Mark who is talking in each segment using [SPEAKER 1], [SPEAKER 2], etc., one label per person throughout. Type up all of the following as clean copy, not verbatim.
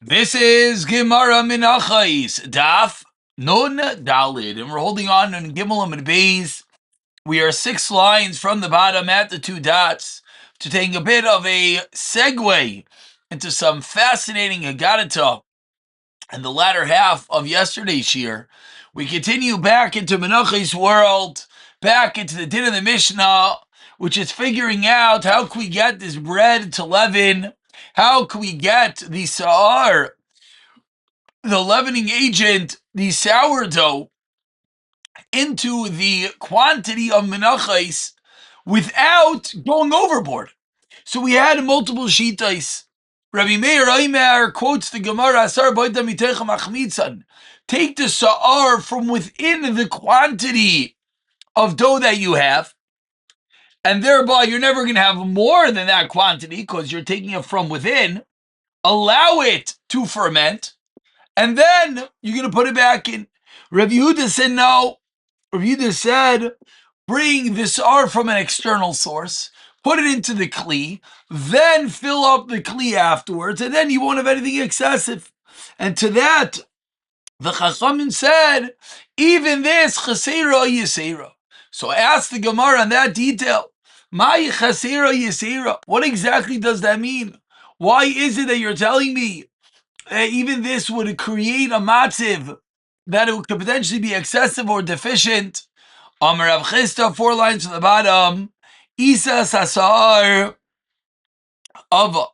[SPEAKER 1] This is Gemara Menachos Daf Nun Dalid, and we're holding on in Gimel and Beis. We are 6 lines from the bottom at the 2 dots to take a bit of a segue into some fascinating Haggadah and the latter half of yesterday's shir. We continue back into Menachos' world, back into the din of the Mishnah, which is figuring out how can we get this bread to leaven, how can we get the sa'ar, the leavening agent, the sourdough, into the quantity of menachos without going overboard. So we had multiple shitais. Rabbi Meir Aimer quotes the Gemara, Asar boita mitechem achmitzan. Take the sa'ar from within the quantity of dough that you have, and thereby you're never going to have more than that quantity because you're taking it from within. Allow it to ferment, and then you're going to put it back in. Rabbi Yehuda said no. Rabbi Yehuda said, bring the sa'ar from an external source, put it into the kli, then fill up the kli afterwards, and then you won't have anything excessive. And to that, the Chachamim said, even this, chasera yisera. So ask the Gemara on that detail. Mai chasera yisera. What exactly does that mean? Why is it that you're telling me even this would create a matziv that it could potentially be excessive or deficient? Amar Rav Chisda, 4 lines from the bottom. Isa sasar ava.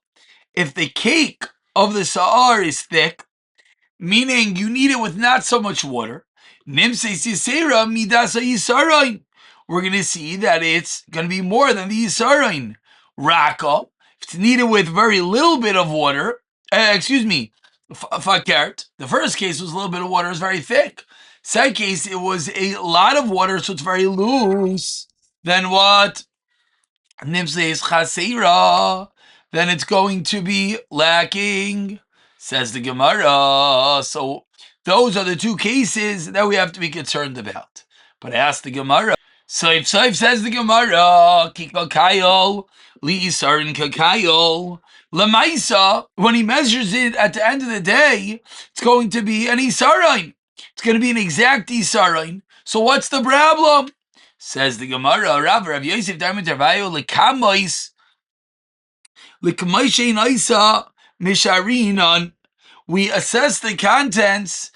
[SPEAKER 1] If the cake of the sa'ar is thick, meaning you need it with not so much water, nimseis yisera midasa yisarain. We're going to see that it's going to be more than the yisarain. Raka, if it's needed with very little bit of water, fakert. The first case was a little bit of water, it's very thick. Second case, it was a lot of water, so it's very loose. Then what? Nimseis chasera. Then it's going to be lacking, says the Gemara. So those are the 2 cases that we have to be concerned about. But ask the Gemara. Saif says the Gemara, Kikal Kayol, Li Isarin Kakayol. Lamaisa, when he measures it at the end of the day, it's going to be an Isarin. It's going to be an exact Isarin. So what's the problem? Says the Gemara, Rav Yosef Darmin Tarvayo, Lekamois, Lekamoishein Isa, Misharinon. We assess the contents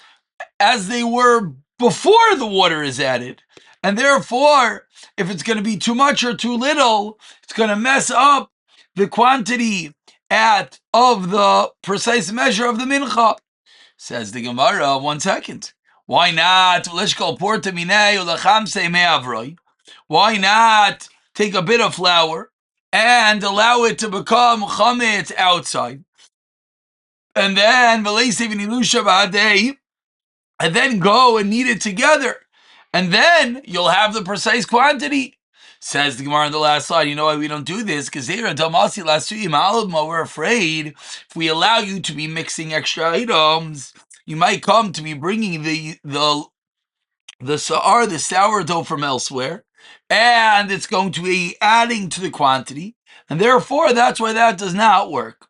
[SPEAKER 1] as they were before the water is added. And therefore, if it's going to be too much or too little, it's going to mess up the quantity of the precise measure of the mincha. Says the Gemara, 1 second. Why not? Why not take a bit of flour and allow it to become chametz outside? And then go and knead it together. And then you'll have the precise quantity. Says the Gemara on the last slide, you know why we don't do this? Because we're afraid if we allow you to be mixing extra items, you might come to be bringing the sa'ar, the sourdough from elsewhere, and it's going to be adding to the quantity, and therefore that's why that does not work.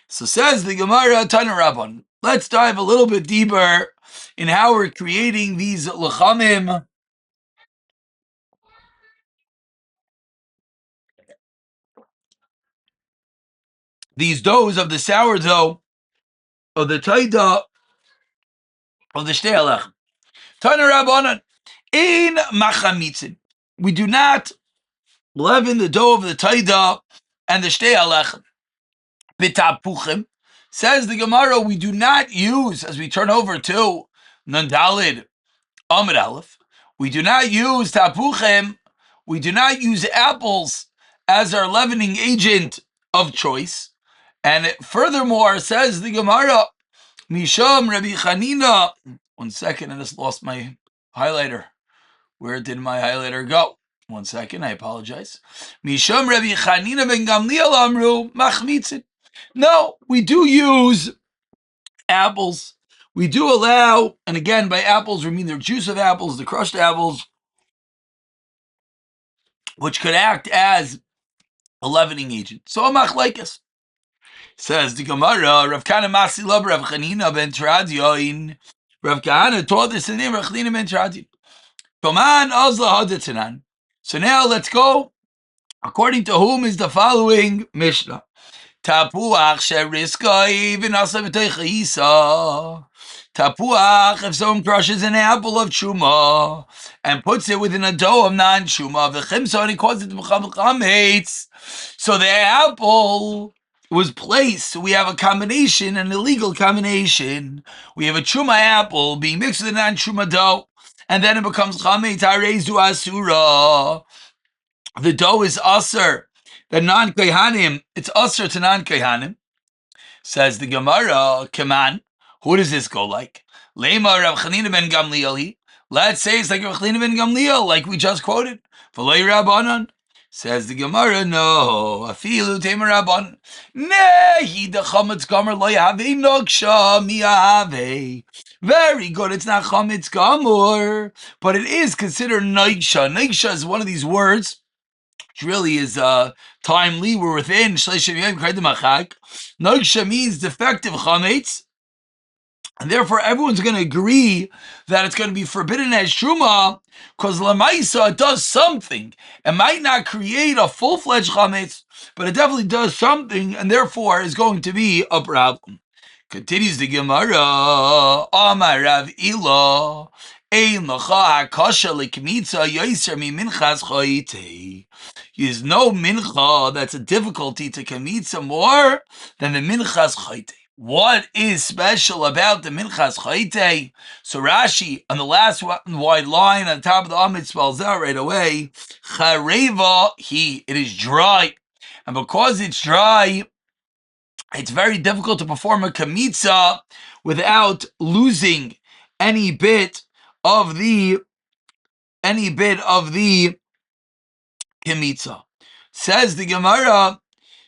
[SPEAKER 1] So says the Gemara, Tana Rabban. Let's dive a little bit deeper in how we're creating these lechamim, these doughs of the sourdough, of the taida, of the shtei halechem. Tana Rabbanan, in machamitzin. We do not leaven the dough of the taida and the shtei halechem. Bitapuchim. Says the Gemara, we do not use, as we turn over to Nandalid Amid Aleph, we do not use tapuchim, we do not use apples as our leavening agent of choice. And furthermore, says the Gemara, Misham Rabbi Chanina. 1 second, I just lost my highlighter. Where did my highlighter go? 1 second, I apologize. Misham Rabbi Chanina ben Gamliel Amru Machmitzin. No, we do use apples. We do allow, and again, by apples, we mean the juice of apples, the crushed apples, which could act as a leavening agent. So a machlekes. Says the Gemara, Rav Kahana Masi Lab Rav Chanina ben Teradyon. Rav Kahana taught this in the name of Rav Chanina ben Teradyon. Toman Ozla Hadatanan. So now let's go. According to whom is the following Mishnah? Tapuach sheriskai v'nasa v'teicha. Tapuach, if someone crushes an apple of truma and puts it within a dough of non-truma, v'chimsa, and he calls it chametz. So the apple was placed. So we have a combination, an illegal combination. We have a truma apple being mixed with a non-truma dough, and then it becomes chametz harezu asura. The dough is aser. The non-kohanim, it's aser to non-kohanim. Says the Gemara, Kaman, who does this go like? Lema Rav Chanina ben Gamliel. Let's say it's like Rav Chanina ben Gamliel, like we just quoted. V'lei Rabbanon. Says the Gemara, no. Afilu temer Rabbanon. Nehi the chametz gomer lo yahvei noksha miyahvei. Very good. It's not chametz gomer, but it is considered noiksha. Noiksha is one of these words which really is timely. We're within Shleishim Yom Kredim Achag. Nogsha means defective chametz, and therefore everyone's going to agree that it's going to be forbidden as truma, because lamaisa it does something. It might not create a full-fledged chametz, but it definitely does something, and therefore is going to be a problem. Continues the Gemara, Amar Rav Ila, Ein lacha hakasha lekmitza yoser mi minchas chayitei. Is no mincha that's a difficulty to kamitza more than the minchas chayitei. What is special about the minchas chayitei? So Rashi, on the last wide line on top of the Amid, spells out right away, chareva, it is dry. And because it's dry, it's very difficult to perform a kamitza without losing any bit of the kamitza. Says the Gemara,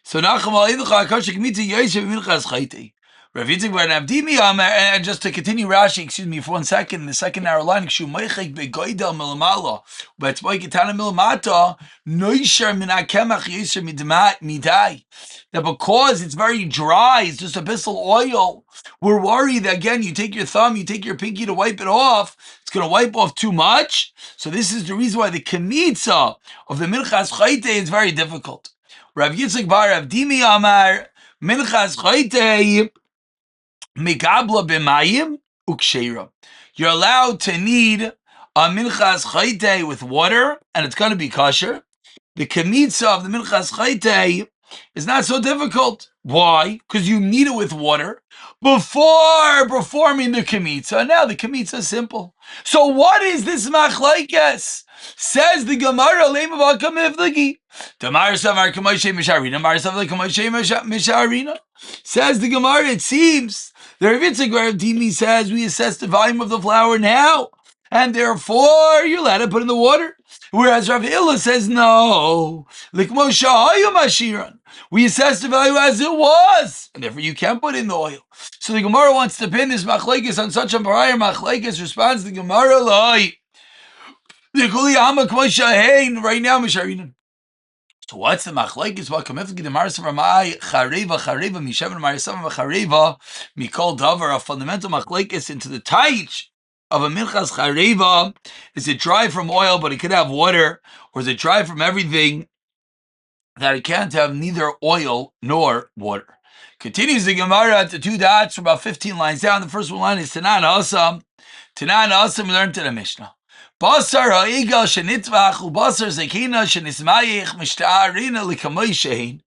[SPEAKER 1] so Nachum Alidcha Akasha Kamitza Yosef Minchas Chayte. Rav Yitzchak bar Navdimi and just to continue Rashi, excuse me for 1 second, in the second narrow line, Kshu Meichek Begoidel Milamala, but Kitana Milamata, Noisher Min Akemach Yosher Midai. That because it's very dry, it's just abyssal oil, we're worried that again, you take your thumb, you take your pinky to wipe it off, it's going to wipe off too much. So this is the reason why the kamitza of the Minchas Chayte is very difficult. Rav Yitzchak bar Navdimi Amar, Minchas Chayte, Mikabla b'mayim uksheira. You're allowed to knead a minchas chayte with water, and it's going to be kosher. The kamitza of the minchas chayte is not so difficult. Why? Because you knead it with water before performing the kamitza. Now the kamitza is simple. So what is this machlokes? Says the Gemara, Leimavah Kamivlagi. Damar Savar Kamoshe Misharina, Mar Savar Kamoshe Misharina. Says the Gemara, it seems the Rav Yitzchak bar Navdimi says we assess the volume of the flour now, and therefore you're allowed to put in the water. Whereas Rav Ila says no, we assess the value as it was, and therefore you can't put in the oil. So the Gemara wants to pin this machlokes on such a prior machlokes. Responds the Gemara, right now, Misharina. So what's the machlokes? What kamiflik the marsav ramai chareva mishaven marsav chareva mikol davar. A fundamental machlokes into the taich of a minchas chareva. Is it dry from oil, but it could have water, or is it dry from everything that it can't have neither oil nor water? Continues the Gemara at the 2 dots, about 15 lines down. The first one line is Tanan Asam. Tanan Asam, we learned in the Mishnah. Basar ha'igal shenitvach ubasar zekina shenismayich mishta'arina likamoy.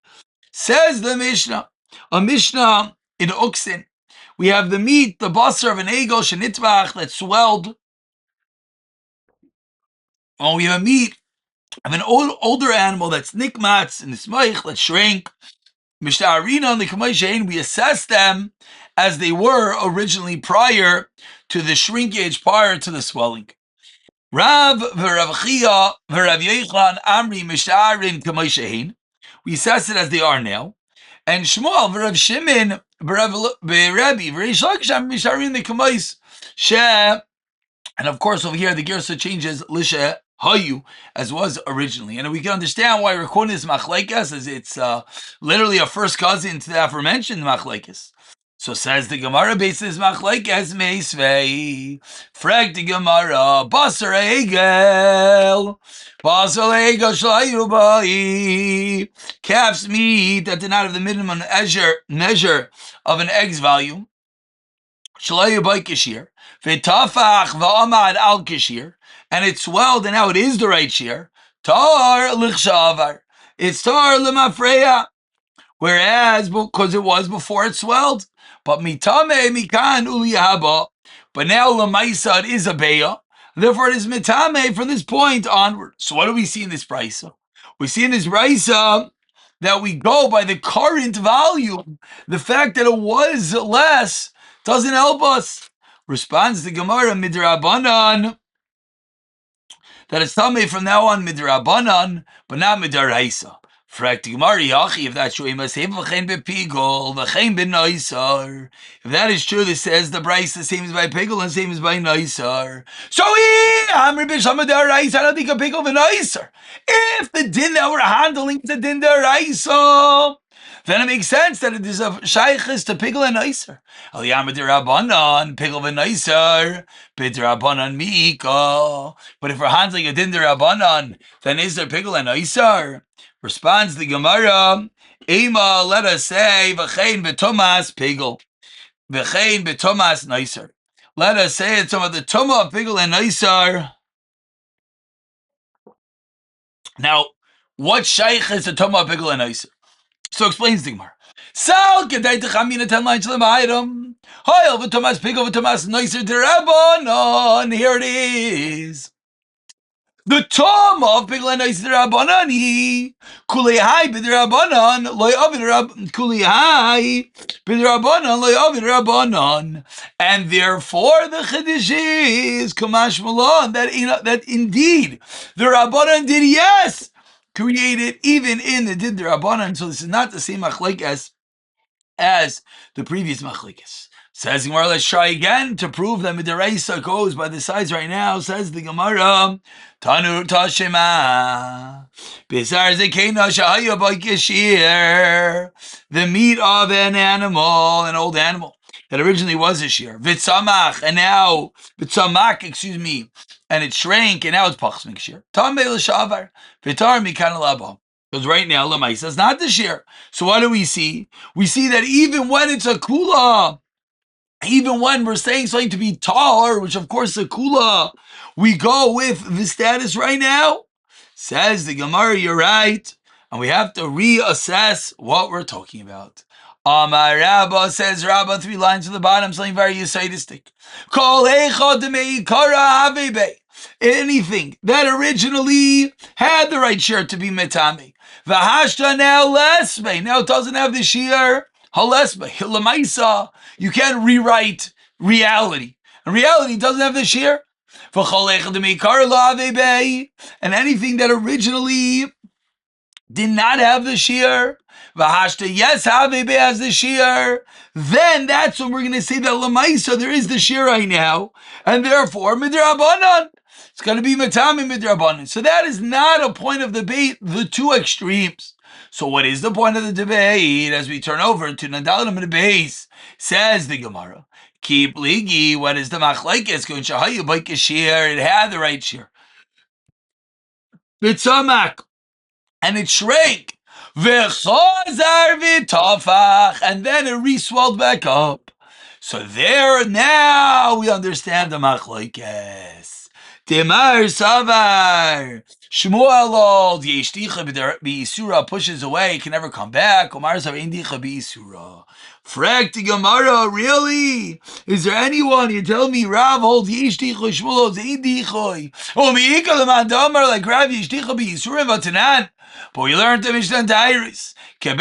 [SPEAKER 1] Says the Mishnah, a Mishnah in oxen. We have the meat, the basar of an eagle shenitvach that swelled. Oh, we have a meat of an older animal that's nikmatz and nismayich that shrank. Mishta'arina likamoy. We assess them as they were originally prior to the shrinkage, prior to the swelling. Rav v'Rav Chia v'Rav Yochanan Amri Misharin Kamoshein. We assess it as they are now. And Shmuel v'Rav Shimon v'Rav Reish Lakish Misharin the Kamois She. And of course over here the Gersa changes Lisha Hayu, as was originally. And we can understand why we're quoting this machlekes, as it's literally a first cousin to the aforementioned machlekes. So says the Gemara, basis machlekes meisvei. Frag the Gemara, basar egel. Basar egel shalayu bai. Calf's meat that did not have the minimum measure of an egg's value. Shalayu bai kishir. V'tafach v'amad al kishir. And it swelled, and now it is the right shear. Tar lichshavar. It's tar lemafreya. Whereas, because it was before it swelled. But mitame mikan uliyahaba. But now lemaisa it is a beya. Therefore, it is mitame from this point onward. So what do we see in this brisa? We see in this brisa that we go by the current volume. The fact that it was less doesn't help us. Responds the Gemara midrabanan. That it's tamei from now on midrabanan, but not midaraisa. Frak Gemara yachi, if that's true, he must have v'chein bepigol, v'chein b'noisar. If that is true, this says the Bryce the same as by pigol and same as by noisar. So Amri b'shama daraisa, I don't think a pigol v'noisar. If the din that we're handling is the din daraisa, then it makes sense that it is a shaykhis to pigol and noiser. Aliyam b'dirabanan, pigol v'noiser, b'dirabanan mi'ika. But if we're handling a din dirabanan, then is there pigol and noiser? Responds the Gemara, Ema, let us say, v'chein b'tomas pigol, v'chein b'tomas noiser. Let us say it's some of the tuma of pigol and noiser. Now, what shaykh is the tuma of pigol and noiser? So explains the Gemara. Sal kedai techamina 10 lines to the item. Hoyel v'tomas pigol v'tomas noiser derabanan. Here it is. The tom of pigol and noiser derabanan he kulei b'derabanan loy avid kulei b'derabanan loy avid derabanan. And therefore the chiddush is kamash malon that indeed the rabbanan did create it even in the din derabanan. So this is not the same machlekes as the previous machlekes. Says the Gemara, let's try again to prove that midaraisa goes by the size right now. Says the Gemara, Tanur Tashema, Bizar Zekena Shahaya Bakishir, the meat of an old animal that originally was a shear, Vitsamach, and now Vitsamak, and it shrank, and now it's Pachsmik shear. Tambe L'Shavar, Vitar Mikan Labo. Because right now, Lamaisa is not the shear. So what do we see? We see that even when it's a kula, even when we're saying something to be tar, which of course is a kula, we go with the status right now. Says the Gemara, you're right. And we have to reassess what we're talking about. Amar Rabba, says Rabba, 3 lines to the bottom, something very Yisaidistic. Kol echad meikara avebe. Anything that originally had the right shear to be metame. V'hashta now lesbe. Now it doesn't have the shear. Halesbe. Hilamaisa. You can't rewrite reality. And reality doesn't have the shear. And anything that originally did not have the shear, v'hashta yes has the shear, then that's when we're going to say that lamaisa there is the shear right now, and therefore midrabanan. It's going to be matami midrabanan. So that is not a point of debate, the two extremes. So what is the point of the debate as we turn over to Nadalim and base? Says the Gemara, keep ligi, what is the machlekes? Going shahayu bike shear, it had the right shear. Bitzamak, and it shrank. V'chazar v'tafach, and then it re-swelled back up. So there now we understand the machlekes. Demar savar. Shmuel old yeshticha b'isura pushes away, can never come back. Omar savar indicha b'isura. Frag to Gemara, really? Is there anyone, you tell me, Rav holds yeshticha, Shmuel holds indicha. Oh, mi'ika l'mandamar, like Rav yeshticha b'isura v'tanan. But we learned the Mishnah Dairis. If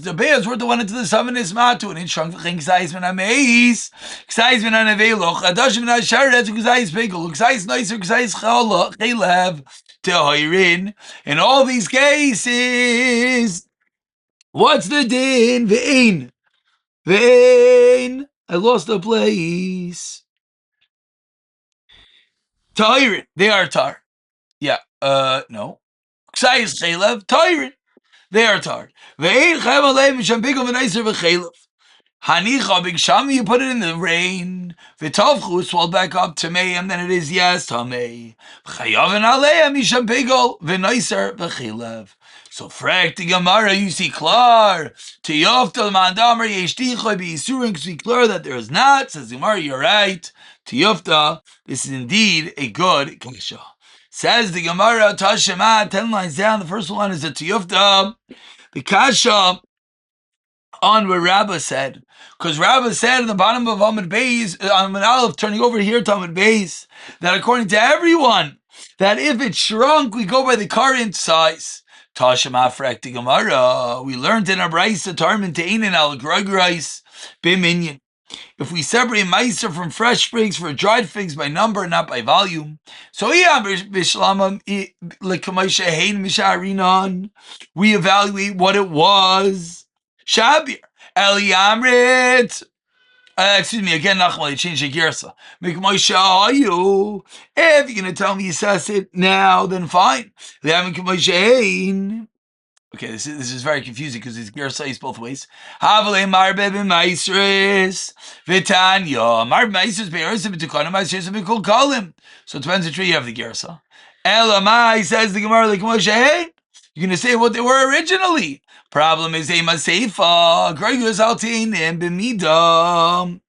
[SPEAKER 1] the bears were the one into the summonis matu and it shrunk the Concise Daf, Concise Daf, Adash min Asharet, Concise Pigel, Concise Noiser, Concise Chalev, Tehoirin. In all these cases, what's the din? Vein. I lost the place. Tairin, they are tar. Yeah, no. Ksayis chaylev, tairin, they are tar. Ve'ein chayv aleim misham bigel v'neiser v'chaylev. Hanicha big shami, you put it in the rain. V'tovchu, swell back up to me, and then it is yes tamei. V'chayavin aleim misham bigel v'neiser v'chaylev. So frek the Gemara, you see klar. Tiyofta l'mandamer yeshticha b'yisurin, because we klar that there is not. Says the Gemara, you're right. Tiyofta, this is indeed a good kasha. Says the Gemara, Tashema, 10 lines down. The first one is a Tiyufta. The kasha on what Rabbah said, because Rabbah said in the bottom of Amud Beis, Amud Aleph, turning over here to Amud Beis, that according to everyone, that if it shrunk, we go by the current size. Tashema frek the Gemara. We learned in our Brayso Tarmin Teinin al Grograis Biminyan. If we separate meiser from fresh figs for dried figs by number, not by volume, so we evaluate what it was. Shabir Eliamrit. Excuse me again, Nachmal. I changed the girsa. Make you. If you're gonna tell me you says it now, then fine. Okay, this is very confusing because it's gersa is both ways. Havale marbe b'maisris v'tanya marbe b'maisris be'ersa b'tukana maisris b'kol kalim. So it depends which way you have the gersa. Elamai, says the Gemara, like Moshe, hey, you're gonna say what they were originally. Problem is they maseifa gregus alteinim b'midam.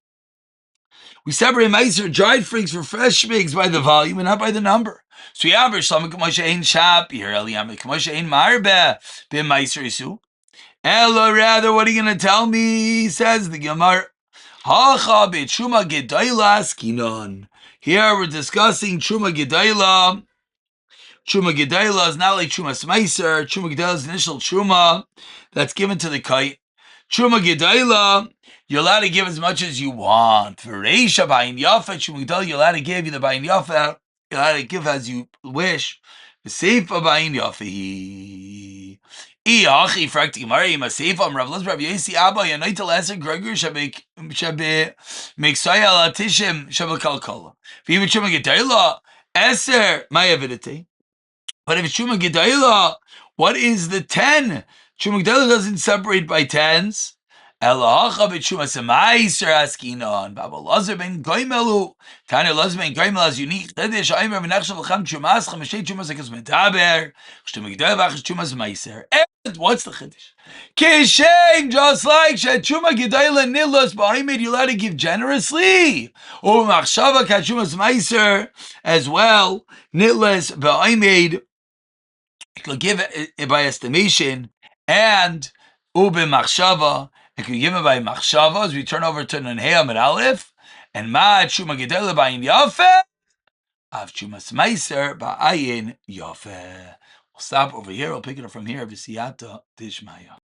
[SPEAKER 1] We separate meiser dried figs for fresh figs by the volume and not by the number. So Yaber Shlama K'moshe Ein Shap here Eliyam K'moshe Ein Marbe b'meiser isu. Ella, rather, what are you going to tell me? Says the Gemara. Hacha b'Truma Gedayla Skinon. Here we're discussing Truma Gedayla. Truma Gedayla is not like Truma Smeiser. Truma Gedayla is initial Truma that's given to the kite. Truma Gedayla, you're allowed to give as much as you want. For Reisha Bayin Yafa, Truma Gedayla, you're allowed to give you the Bayin Yafa. You're allowed to give as you wish. Seifa Bayin Yafi. Iachi Frakti Gemara Maseifa Rav Lez Rav Yesi Abba Yanoita Leser Gregor Shabe Miksaya Latishim Shabe Kalkala. Viva Truma Gedayla Eser Mayavidite. But if it's Truma Gedayla, what is the 10? Truma Gedayla doesn't separate by tens. Elahacha b'Truma Semaiser Askinon. Baba Lazar ben Goimelu. Tanya Lazar ben Goimelu is unique. Chedesh Aimer v'Nachshav l'Chem Trumas Chameshay Trumas Akas Metaber. Truma Gedayla v'Achas Trumas Meiser. And what's the Chedesh? Kishem, just like Truma Gedayla Nilos Ba'imid, you're allowed to give generously. Or Machshava Katrumas Meiser as well. Nitles Ba'imid. You could give it by estimation, and ube machshava. You could give it by machshava as we turn over to Nunhei Amid Aleph, and ma Truma Gedayla ba'in yafe, av Truma Smeiser ba'ayin yafe. We'll stop over here. We'll pick it up from here. V'siyata dishmaya.